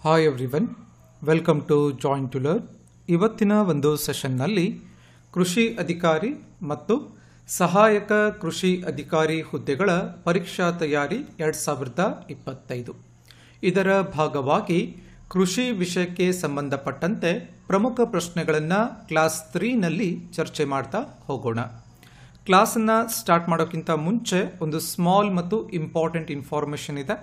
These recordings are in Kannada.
Hi everyone, welcome to join to learn. ಇವತ್ತಿನ ಒಂದು ಸೆಷನ್ನಲ್ಲಿ ಕೃಷಿ ಅಧಿಕಾರಿ ಮತ್ತು ಸಹಾಯಕ ಕೃಷಿ ಅಧಿಕಾರಿ ಹುದ್ದೆಗಳ ಪರೀಕ್ಷಾ ತಯಾರಿ 2025 ಇದರ ಭಾಗವಾಗಿ ಕೃಷಿ ವಿಷಯಕ್ಕೆ ಸಂಬಂಧಪಟ್ಟಂತೆ ಪ್ರಮುಖ ಪ್ರಶ್ನೆಗಳನ್ನು ಕ್ಲಾಸ್ 3ನಲ್ಲಿ ಚರ್ಚೆ ಮಾಡ್ತಾ ಹೋಗೋಣ. ಕ್ಲಾಸನ್ನು ಸ್ಟಾರ್ಟ್ ಮಾಡೋಕ್ಕಿಂತ ಮುಂಚೆ ಒಂದು ಸ್ಮಾಲ್ ಮತ್ತು ಇಂಪಾರ್ಟೆಂಟ್ ಇನ್ಫಾರ್ಮೇಷನ್ ಇದೆ.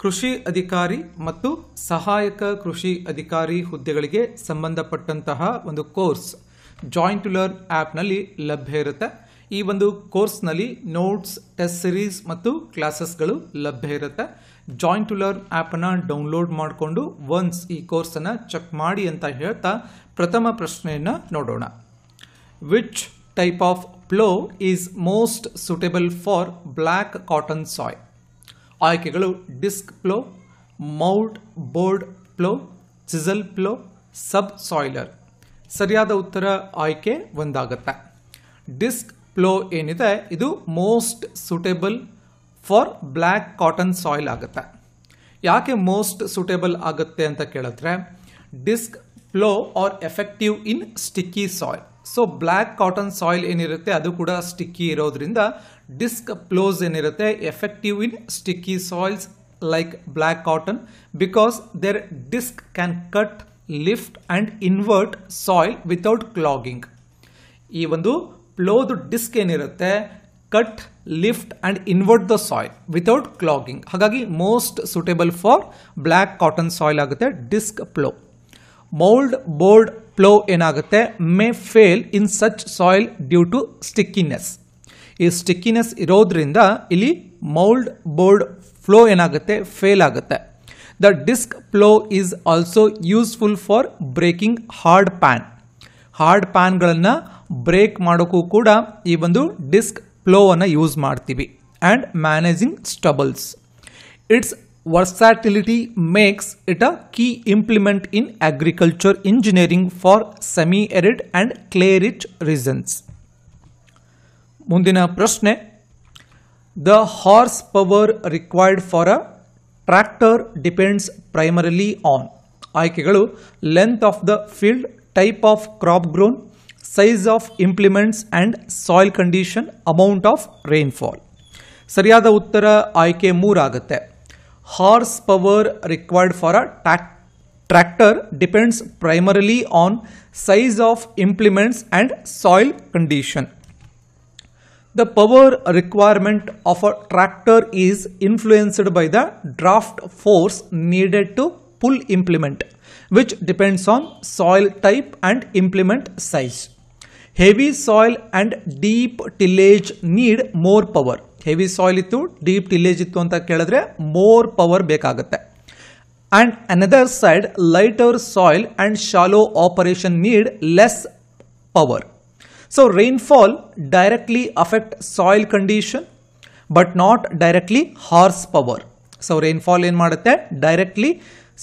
ಕೃಷಿ ಅಧಿಕಾರಿ ಮತ್ತು ಸಹಾಯಕ ಕೃಷಿ ಅಧಿಕಾರಿ ಹುದ್ದೆಗಳಿಗೆ ಸಂಬಂಧಪಟ್ಟಂತಹ ಒಂದು ಕೋರ್ಸ್ ಜಾಯಿನ್ ಟು ಲರ್ನ್ ಆ್ಯಪ್ನಲ್ಲಿ ಲಭ್ಯ ಇರುತ್ತೆ. ಈ ಒಂದು ಕೋರ್ಸ್ನಲ್ಲಿ ನೋಟ್ಸ್, ಟೆಸ್ಟ್ ಸಿರೀಸ್ ಮತ್ತು ಕ್ಲಾಸಸ್ಗಳು ಲಭ್ಯ ಇರುತ್ತೆ. ಜಾಯಿನ್ ಟು ಲರ್ನ್ ಆ್ಯಪನ್ನು ಡೌನ್ಲೋಡ್ ಮಾಡಿಕೊಂಡು ಒನ್ಸ್ ಈ ಕೋರ್ಸನ್ನು ಚೆಕ್ ಮಾಡಿ ಅಂತ ಹೇಳ್ತಾ ಪ್ರಥಮ ಪ್ರಶ್ನೆಯನ್ನು ನೋಡೋಣ. Which type of plough is most suitable for black cotton soil? ಆಯ್ಕೆಗಳು disc plough, mould board plough, chisel plough, subsoiler. ಸರಿಯಾದ ಉತ್ತರ ಆಯ್ಕೆ ಒಂದಾಗುತ್ತೆ. ಡಿಸ್ಕ್ ಪ್ಲೋ ಏನಿದೆ ಇದು most suitable for black cotton soil ಆಗುತ್ತೆ. ಯಾಕೆ ಮೋಸ್ಟ್ ಸೂಟೇಬಲ್ ಆಗುತ್ತೆ ಅಂತ ಕೇಳಿದ್ರೆ, disc plough are effective in sticky soil. So black cotton soil ಏನಿರುತ್ತೆ ಅದು ಕೂಡ ಸ್ಟಿಕ್ಕಿ ಇರೋದ್ರಿಂದ ಡಿಸ್ಕ್ ಪ್ಲೋಸ್ ಏನಿರುತ್ತೆ effective in sticky soils like black cotton, because their disc can cut, lift and invert soil without clogging. ಈ ಒಂದು ಪ್ಲೋದು ಡಿಸ್ಕ್ ಏನಿರುತ್ತೆ cut, lift and invert the soil without clogging. ಹಾಗಾಗಿ most suitable for black cotton soil ಆಗುತ್ತೆ disc plough. Mould board plough ಏನಾಗುತ್ತೆ, may fail in such soil due to stickiness. ಈ ಸ್ಟಿಕ್ಕಿನೆಸ್ ಇರೋದ್ರಿಂದ ಇಲ್ಲಿ ಮೌಲ್ಡ್ ಬೋರ್ಡ್ ಫ್ಲೋ ಏನಾಗುತ್ತೆ ಫೇಲ್ ಆಗುತ್ತೆ. The disc plough is also useful for breaking hard pan. Hard ಪ್ಯಾನ್ಗಳನ್ನು ಬ್ರೇಕ್ ಮಾಡೋಕ್ಕೂ ಕೂಡ ಈ ಒಂದು ಡಿಸ್ಕ್ ಪ್ಲೋವನ್ನು ಯೂಸ್ ಮಾಡ್ತೀವಿ. And managing stubbles. Its versatility makes it a key implement in agriculture engineering for semi-arid and clay-rich regions. ಮುಂದಿನ ಪ್ರಶ್ನೆ, the horsepower required for a tractor depends primarily on. ಆಯ್ಕೆಗಳು length of the field, type of crop grown, size of implements and soil condition, amount of rainfall. ಸರಿಯಾದ ಉತ್ತರ ಆಯ್ಕೆ 3 ಆಗುತ್ತೆ. Horse power required for a tractor depends primarily on size of implements and soil condition. The power requirement of a tractor is influenced by the draft force needed to pull implement, which depends on soil type and implement size. Heavy soil and deep tillage need more power. Heavy soil ಇತ್ತು, ಡೀಪ್ ಟಿಲೇಜ್ ಇತ್ತು ಅಂತ ಕೇಳಿದ್ರೆ ಮೋರ್ ಪವರ್ ಬೇಕಾಗುತ್ತೆ. And another side lighter soil and shallow operation need less power. So rainfall directly affect soil condition but not directly horse power. So rainfall ಏನು ಮಾಡುತ್ತೆ ಡೈರೆಕ್ಟ್ಲಿ,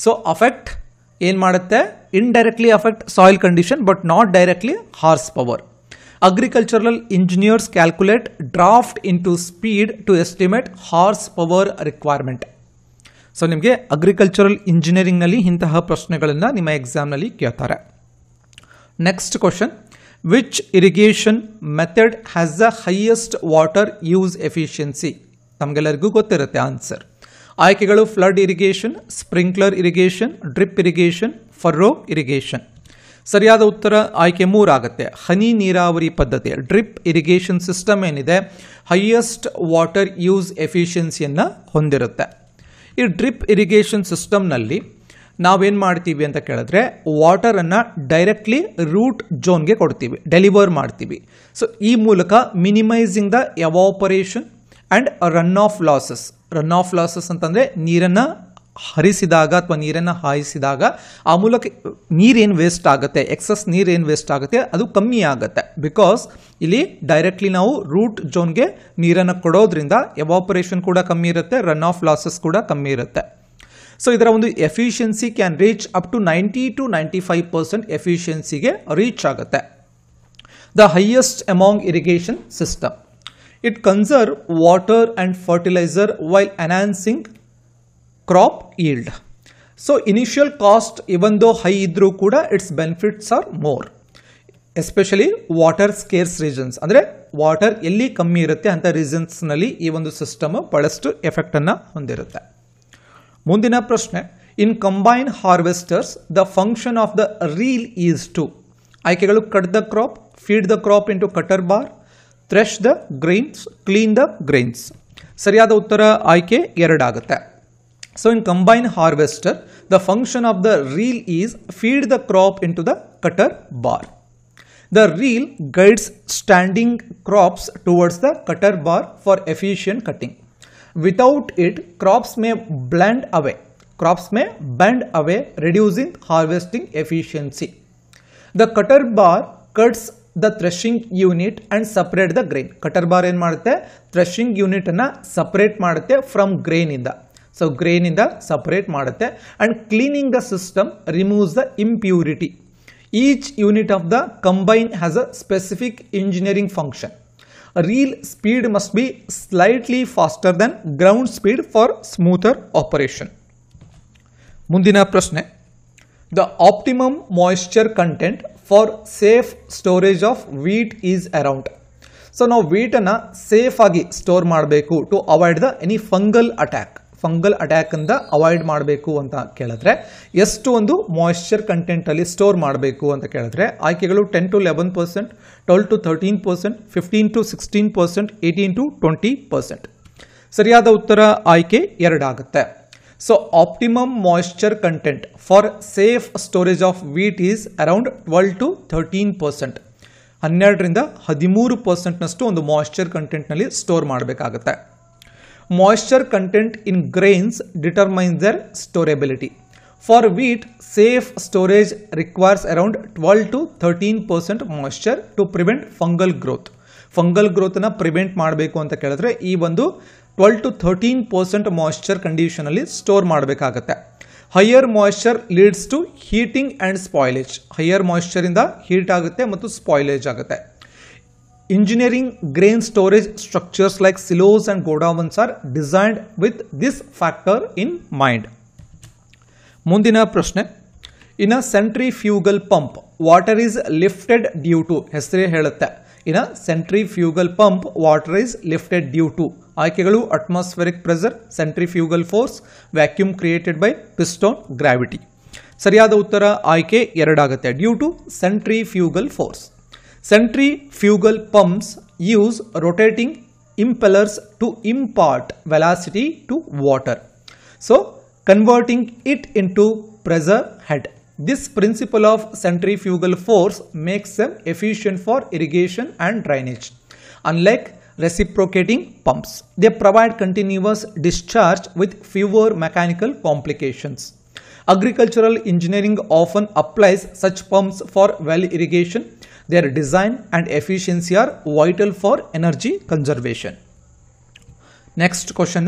ಸೊ ಅಫೆಕ್ಟ್ ಏನು ಮಾಡುತ್ತೆ indirectly affect soil condition but not directly horse power. Agricultural engineers calculate draft into speed to estimate horsepower requirement. So ನಿಮಗೆ ಅಗ್ರಿಕಲ್ಚರಲ್ ಇಂಜಿನಿಯರಿಂಗ್ನಲ್ಲಿ ಇಂತಹ ಪ್ರಶ್ನೆಗಳನ್ನು ನಿಮ್ಮ ಎಕ್ಸಾಮ್ನಲ್ಲಿ ಕೇಳ್ತಾರೆ. Next question, which irrigation method has the highest water use efficiency? ನಮಗೆಲ್ಲರಿಗೂ ಗೊತ್ತಿರುತ್ತೆ ಆನ್ಸರ್. ಆಯ್ಕೆಗಳು flood irrigation, sprinkler irrigation, drip irrigation, furrow irrigation. ಸರಿಯಾದ ಉತ್ತರ ಆಯ್ಕೆ 3 ಆಗುತ್ತೆ. ಹನಿ ನೀರಾವರಿ ಪದ್ಧತಿ ಡ್ರಿಪ್ ಇರಿಗೇಷನ್ ಸಿಸ್ಟಮ್ ಏನಿದೆ ಹೈಯೆಸ್ಟ್ ವಾಟರ್ ಯೂಸ್ ಎಫಿಷಿಯನ್ಸಿಯನ್ನು ಹೊಂದಿರುತ್ತೆ. ಈ ಡ್ರಿಪ್ ಇರಿಗೇಷನ್ ಸಿಸ್ಟಮ್ನಲ್ಲಿ ನಾವೇನು ಮಾಡ್ತೀವಿ ಅಂತ ಕೇಳಿದ್ರೆ ವಾಟರನ್ನು ಡೈರೆಕ್ಟ್ಲಿ ರೂಟ್ ಝೋನ್ಗೆ ಕೊಡ್ತೀವಿ, ಡೆಲಿವರ್ ಮಾಡ್ತೀವಿ. ಸೊ ಈ ಮೂಲಕ minimising the evaporation and run of losses. Run of losses ಅಂತಂದರೆ ನೀರನ್ನು ಹರಿಸಿದಾಗ ಅಥವಾ ನೀರನ್ನು ಹಾಯಿಸಿದಾಗ ಆ ಮೂಲಕ ನೀರೇನು ವೇಸ್ಟ್ ಆಗುತ್ತೆ, ಎಕ್ಸಸ್ ನೀರೇನು ವೇಸ್ಟ್ ಆಗುತ್ತೆ ಅದು ಕಮ್ಮಿ ಆಗುತ್ತೆ. ಬಿಕಾಸ್ ಇಲ್ಲಿ ಡೈರೆಕ್ಟ್ಲಿ ನಾವು ರೂಟ್ ಝೋನ್ಗೆ ನೀರನ್ನು ಕೊಡೋದ್ರಿಂದ ಎವಾಪರೇಷನ್ ಕೂಡ ಕಮ್ಮಿ ಇರುತ್ತೆ, ರನ್ ಆಫ್ ಲಾಸಸ್ ಕೂಡ ಕಮ್ಮಿ ಇರುತ್ತೆ. ಸೊ ಇದರ ಒಂದು efficiency can reach up to 90 to 95% ಎಫಿಷಿಯನ್ಸಿಗೆ ರೀಚ್ ಆಗುತ್ತೆ. The highest among irrigation system. It conserve water and fertiliser while enhancing crop yield. So initial cost even though high ಇದ್ರೂ ಕೂಡ its benefits are more, especially water scarce regions, ಅಂದರೆ ವಾಟರ್ ಎಲ್ಲಿ ಕಮ್ಮಿ ಇರುತ್ತೆ ಅಂತ ರೀಸನ್ಸ್ನಲ್ಲಿ ಈ ಒಂದು ಸಿಸ್ಟಮ್ ಬಹಳಷ್ಟು ಎಫೆಕ್ಟನ್ನು ಹೊಂದಿರುತ್ತೆ. ಮುಂದಿನ ಪ್ರಶ್ನೆ, in combine harvesters the function of the reel is to. ಆಯ್ಕೆಗಳು cut the crop, feed the crop into cutter bar, thresh the grains, clean the grains. ಸರಿಯಾದ ಉತ್ತರ ಆಯ್ಕೆ 2 ಆಗುತ್ತೆ. So in combine harvester the function of the reel is feed the crop into the cutter bar. The reel guides standing crops towards the cutter bar for efficient cutting. Without it, crops may bend away, reducing harvesting efficiency. The cutter bar cuts the threshing unit and separate the grain. Cutter bar ಏನು ಮಾಡುತ್ತೆ, threshing unit ಅನ್ನು separate ಮಾಡುತ್ತೆ from grain ಇಂದ. So grain ಇಂದ separate ಮಾಡುತ್ತೆ and cleaning the system removes the impurity. Each unit of the combine has a specific engineering function. Reel speed must be slightly faster than ground speed for smoother operation. ಮುಂದಿನ ಪ್ರಶ್ನೆ, the optimum moisture content for safe storage of wheat is around. So ನಾವು wheatನ್ನು ಸೇಫ್ ಆಗಿ ಸ್ಟೋರ್ ಮಾಡಬೇಕು to avoid the any fungal attack ಇಂದ ಅವಾಯ್ಡ್ ಮಾಡಬೇಕು ಅಂತ ಕೇಳಿದ್ರೆ ಎಷ್ಟು ಒಂದು ಮಾಯಿಶ್ಚರ್ ಕಂಟೆಂಟ್ ಅಲ್ಲಿ ಸ್ಟೋರ್ ಮಾಡಬೇಕು ಅಂತ ಕೇಳಿದ್ರೆ ಆಯ್ಕೆಗಳು 10 to 11%, 12 to 13%, 15 to 16%, 18 to 20%. ಸರಿಯಾದ ಉತ್ತರ ಆಯ್ಕೆ 2 ಆಗುತ್ತೆ. So optimum moisture content for safe storage of wheat is around 12 to 13%. 12ರಿಂದ 13% ನಷ್ಟು ಒಂದು ಮಾಯಿಶ್ಚರ್ ಕಂಟೆಂಟ್ ನಲ್ಲಿ ಸ್ಟೋರ್ ಮಾಡಬೇಕಾಗುತ್ತೆ. Moisture content in grains determines their storability. For wheat, safe storage requires around 12 to 13% moisture to prevent fungal growth. Fungal growth na prevent ಮಾಡಬೇಕು ಅಂತ ಕೇಳಿದ್ರೆ ಈ ಒಂದು 12 to 13% moisture condition ಅಲ್ಲಿ ಸ್ಟೋರ್ ಮಾಡಬೇಕಾಗುತ್ತೆ. Higher moisture leads to heating and spoilage. Higher moisture ಇಂದ heat ಆಗುತ್ತೆ ಮತ್ತು spoilage ಆಗುತ್ತೆ. Engineering grain storage structures like silos and godowns are designed with this factor in mind. ಮುಂದಿನ ಪ್ರಶ್ನೆ, in a centrifugal pump water is lifted due to. ಹೆಸರೇ ಹೇಳುತ್ತೆ, in a centrifugal pump water is lifted due to. ಆಯ್ಕೆಗಳು atmospheric pressure, centrifugal force, vacuum created by piston, gravity. ಸರಿಯಾದ ಉತ್ತರ ಆಯ್ಕೆ 2 ಆಗುತ್ತೆ, due to centrifugal force. Centrifugal pumps use rotating impellers to impart velocity to water, so converting it into pressure head. This principle of centrifugal force makes them efficient for irrigation and drainage. Unlike reciprocating pumps, they provide continuous discharge with fewer mechanical complications. Agricultural engineering often applies such pumps for well irrigation. Their design and efficiency are vital for energy conservation. Next question,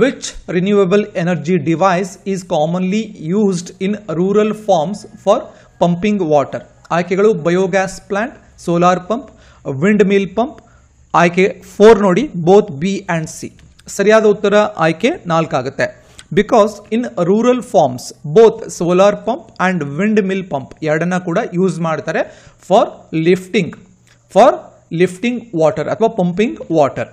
which renewable energy device is commonly used in rural farms for pumping water? ಆಯ್ಕೆಗಳು biogas plant, solar pump, wind mill pump. ಆಯ್ಕೆ 4 ನೋಡಿ, ಬೋತ್ ಬಿ ಅಂಡ್ ಸಿ. ಸರಿಯಾದ ಉತ್ತರ ಆಯ್ಕೆ 4 ಆಗುತ್ತೆ. Because in rural farms both solar pump and windmill pump ಎರಡನ್ನ ಕೂಡ ಯೂಸ್ ಮಾಡ್ತಾರೆ ಫಾರ್ ಲಿಫ್ಟಿಂಗ್ ವಾಟರ್ ಅಥವಾ pumping water.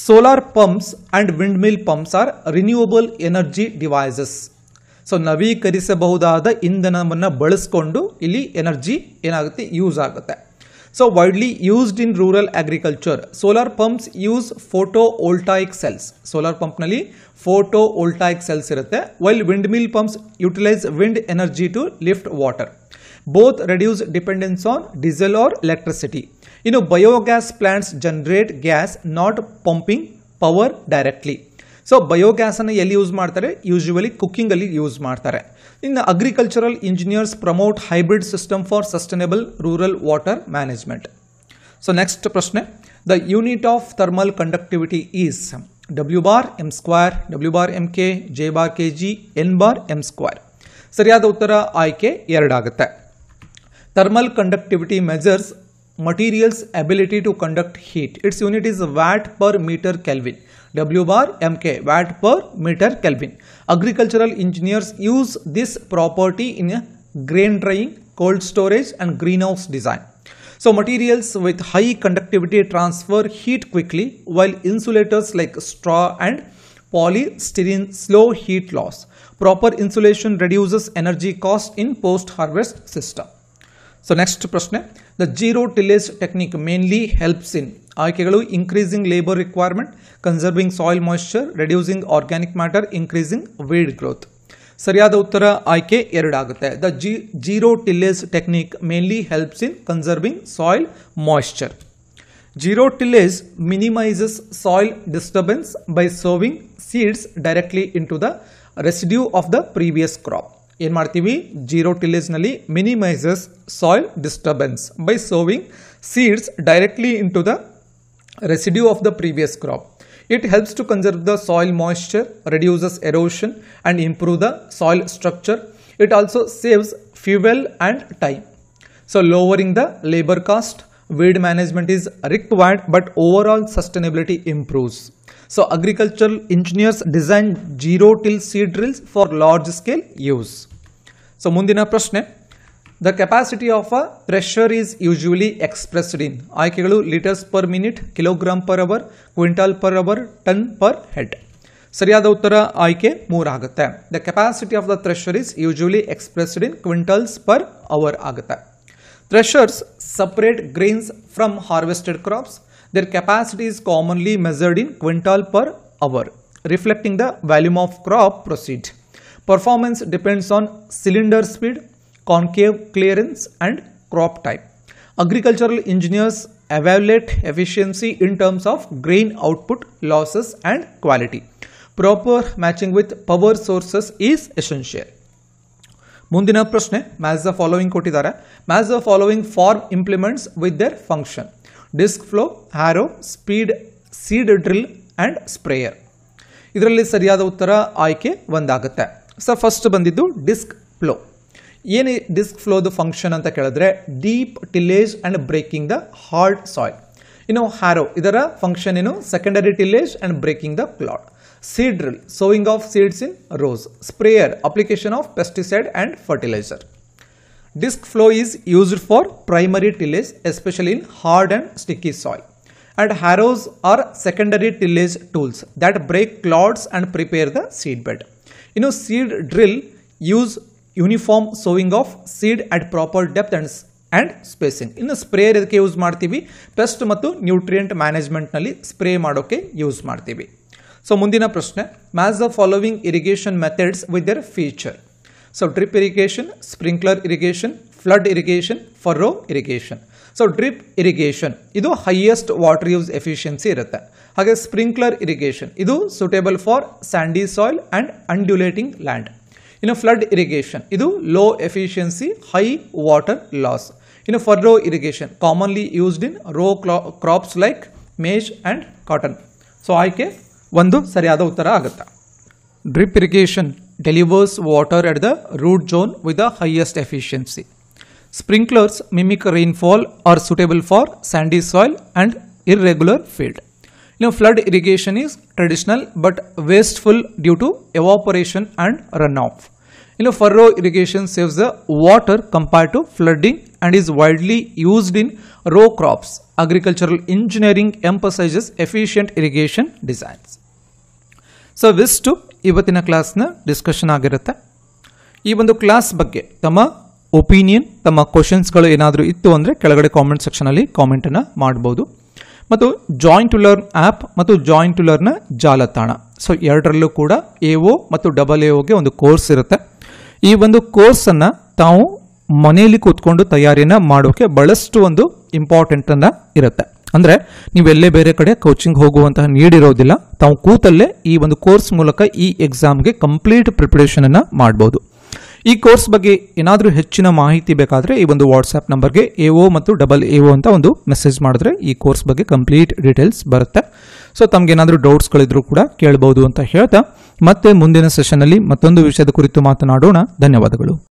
Solar pumps and windmill pumps are renewable energy devices. So ನವೀಕರಿಸಬಹುದಾದ ಇಂಧನವನ್ನು ಬಳಸಿಕೊಂಡು ಇಲ್ಲಿ ಎನರ್ಜಿ ಏನಾಗುತ್ತೆ, ಯೂಸ್ ಆಗುತ್ತೆ. So widely used in rural agriculture. Solar pumps use photovoltaic cells. Solar pump nalli photovoltaic cells irutte, while windmill pumps utilize wind energy to lift water. Both reduce dependence on diesel or electricity. Biogas plants generate gas, not pumping power directly. So biogas ಅನ್ನು ಎಲ್ಲಿ ಯೂಸ್ ಮಾಡ್ತಾರೆ, ಯೂಶುವಲಿ ಕುಕಿಂಗ್ ಅಲ್ಲಿ ಯೂಸ್ ಮಾಡ್ತಾರೆ. ಇನ್ನು agricultural engineers promote hybrid system for sustainable rural water management. So next ಪ್ರಶ್ನೆ, the unit of thermal conductivity is W bar m square, W bar mk, J bar kg, N bar m square. ಸರಿಯಾದ ಉತ್ತರ ಆಯ್ಕೆ 2 ಆಗುತ್ತೆ. Thermal conductivity measures material's ability to conduct heat. Its unit is watt per meter Kelvin. W bar mk, watt per meter Kelvin. Agricultural engineers use this property in grain drying, cold storage and greenhouse design. So materials with high conductivity transfer heat quickly, while insulators like straw and polystyrene slow heat loss. Proper insulation reduces energy cost in post-harvest system. So next ಪ್ರಶ್ನೆ, the zero tillage technique mainly helps in ಆಯ್ಕೆಗಳು increasing labor requirement, conserving soil moisture, reducing organic matter, increasing weed growth. ಸರಿಯಾದ ಉತ್ತರ ಆಯ್ಕೆ 2 ಆಗುತ್ತೆ. The zero tillage technique mainly helps in conserving soil moisture. Zero tillage minimizes soil disturbance by sowing seeds directly into the residue of the previous crop. ಏನು ಮಾಡ್ತೀವಿ, ಜೀರೋ ಟಿಲೇಜ್ ನಲ್ಲಿ minimises soil disturbance by sowing seeds directly into the residue of the previous crop. It helps to conserve the soil moisture, reduces erosion and improve the soil structure. It also saves fuel and time. So lowering the labour cost, weed management is required but overall sustainability improves. So agricultural engineers design zero till seed drills for large scale use. So ಮುಂದಿನ ಪ್ರಶ್ನೆ, the capacity of a thresher is usually expressed in ಆಯ್ಕೆಗಳು liters per minute, kilogram per hour, quintal per hour, ton per head. ಸರಿಯಾದ ಉತ್ತರ ಆಯ್ಕೆ 3 ಆಗುತ್ತೆ. The capacity of the thresher is usually expressed in quintals per hour ಆಗುತ್ತೆ. Threshers separate grains from harvested crops. Their capacity is commonly measured in quintal per hour, reflecting the volume of crop proceed. Performance depends on cylinder speed, concave clearance and crop type. Agricultural engineers evaluate efficiency in terms of grain output, losses and quality. Proper matching with power sources is essential. ಮುಂದಿನ ಪ್ರಶ್ನೆ, ಮ್ಯಾಚ್ ದ ಫಾಲೋವಿಂಗ್ ಕೊಟ್ಟಿದ್ದಾರೆ. Match the following farm implements with their function: disc plough, harrow, speed, seed drill and sprayer. ಇದರಲ್ಲಿ ಸರಿಯಾದ ಉತ್ತರ ಆಯ್ಕೆ 1 ಆಗುತ್ತೆ. ಸೊ ಫಸ್ಟ್ ಬಂದಿದ್ದು ಡಿಸ್ಕ್ ಫ್ಲೋ. ಏನು ಡಿಸ್ಕ್ ಫ್ಲೋದು ಫಂಕ್ಷನ್ ಅಂತ ಕೇಳಿದ್ರೆ, deep tillage and breaking the hard soil. ಇನ್ನು ಹ್ಯಾರೋ, ಇದರ ಫಂಕ್ಷನ್ ಏನು, secondary tillage and breaking the clod. Seed drill, sowing of seeds in rows. Sprayer, application of pesticide and fertilizer. Disc flow is used for primary tillage, especially in hard and sticky soil. And harrows are secondary tillage tools that break clods and prepare the seed bed. Seed drill use uniform sowing of seed at proper depth and spacing. Sprayer ಇದಕ್ಕೆ ಯೂಸ್ ಮಾಡ್ತೀವಿ, ಪೆಸ್ಟ್ ಮತ್ತು ನ್ಯೂಟ್ರಿಯೆಂಟ್ ಮ್ಯಾನೇಜ್ಮೆಂಟ್ ನಲ್ಲಿ ಸ್ಪ್ರೇ ಮಾಡೋಕೆ ಯೂಸ್ ಮಾಡ್ತೀವಿ. ಸೊ ಮುಂದಿನ ಪ್ರಶ್ನೆ, match the following irrigation methods with their feature. So drip irrigation, sprinkler irrigation, flood irrigation, furrow irrigation. So drip irrigation ಇದು ಹೈಯೆಸ್ಟ್ ವಾಟರ್ ಯೂಸ್ ಎಫಿಷಿಯನ್ಸಿ ಇರುತ್ತೆ. ಹಾಗೆ ಸ್ಪ್ರಿಂಕ್ಲರ್ ಇರಿಗೇಷನ್ ಇದು suitable for sandy soil and undulating land. ಇನ್ನು ಫ್ಲಡ್ ಇರಿಗೇಷನ್ ಇದು low efficiency, high water loss. ಇನ್ನು furrow irrigation commonly used in rho crops like maize and cotton. So ಆಯ್ಕೆ 1 ಸರಿಯಾದ ಉತ್ತರ ಆಗುತ್ತೆ. Drip irrigation delivers water at the root zone with the highest efficiency. Sprinklers mimic rainfall, are suitable for sandy soil and irregular field. Flood irrigation is traditional but wasteful due to evaporation and runoff. Furrow irrigation saves the water compared to flooding and is widely used in row crops. Agricultural engineering emphasizes efficient irrigation designs. So ಇವಿಷ್ಟು ಇವತ್ತಿನ ಕ್ಲಾಸ್ನ ಡಿಸ್ಕಷನ್ ಆಗಿರುತ್ತೆ. ಈ ಒಂದು ಕ್ಲಾಸ್ ಬಗ್ಗೆ ತಮ್ಮ ಒಪಿನಿಯನ್, ತಮ್ಮ ಕ್ವಶನ್ಸ್ಗಳು ಏನಾದರೂ ಇತ್ತು ಅಂದರೆ ಕೆಳಗಡೆ ಕಾಮೆಂಟ್ ಸೆಕ್ಷನಲ್ಲಿ ಕಾಮೆಂಟನ್ನು ಮಾಡ್ಬೋದು. ಮತ್ತು ಜಾಯಿನ್ ಟು ಲರ್ನ್ ಆ್ಯಪ್ ಮತ್ತು ಜಾಯಿನ್ ಟು ಲರ್ನ್ನ ಜಾಲತಾಣ, ಸೊ ಎರಡರಲ್ಲೂ ಕೂಡ AO ಮತ್ತು AAOಗೆ ಒಂದು ಕೋರ್ಸ್ ಇರುತ್ತೆ. ಈ ಒಂದು ಕೋರ್ಸನ್ನು ತಾವು ಮನೆಯಲ್ಲಿ ಕೂತ್ಕೊಂಡು ತಯಾರಿಯನ್ನು ಮಾಡೋಕ್ಕೆ ಬಹಳಷ್ಟು ಒಂದು ಇಂಪಾರ್ಟೆಂಟ್ ಅನ್ನ ಇರುತ್ತೆ. ಅಂದರೆ ನೀವೆಲ್ಲೇ ಬೇರೆ ಕಡೆ ಕೋಚಿಂಗ್ ಹೋಗುವಂತಹ ನೀಡಿರೋದಿಲ್ಲ, ತಾವು ಕೂತಲ್ಲೇ ಈ ಒಂದು ಕೋರ್ಸ್ ಮೂಲಕ ಈ ಎಕ್ಸಾಮ್ಗೆ ಕಂಪ್ಲೀಟ್ ಪ್ರಿಪರೇಷನನ್ನು ಮಾಡ್ಬೋದು. ಈ ಕೋರ್ಸ್ ಬಗ್ಗೆ ಏನಾದರೂ ಹೆಚ್ಚಿನ ಮಾಹಿತಿ ಬೇಕಾದರೆ ಈ ಒಂದು ವಾಟ್ಸ್ಆ್ಯಪ್ ನಂಬರ್ಗೆ AO ಮತ್ತು AAO ಅಂತ ಒಂದು ಮೆಸೇಜ್ ಮಾಡಿದ್ರೆ ಈ ಕೋರ್ಸ್ ಬಗ್ಗೆ ಕಂಪ್ಲೀಟ್ ಡೀಟೇಲ್ಸ್ ಬರುತ್ತೆ. ಸೊ ತಮಗೇನಾದರೂ ಡೌಟ್ಸ್ಗಳಿದ್ರೂ ಕೂಡ ಕೇಳ್ಬೋದು ಅಂತ ಹೇಳ್ತಾ ಮತ್ತೆ ಮುಂದಿನ ಸೆಷನ್ನಲ್ಲಿ ಮತ್ತೊಂದು ವಿಷಯದ ಕುರಿತು ಮಾತನಾಡೋಣ. ಧನ್ಯವಾದಗಳು.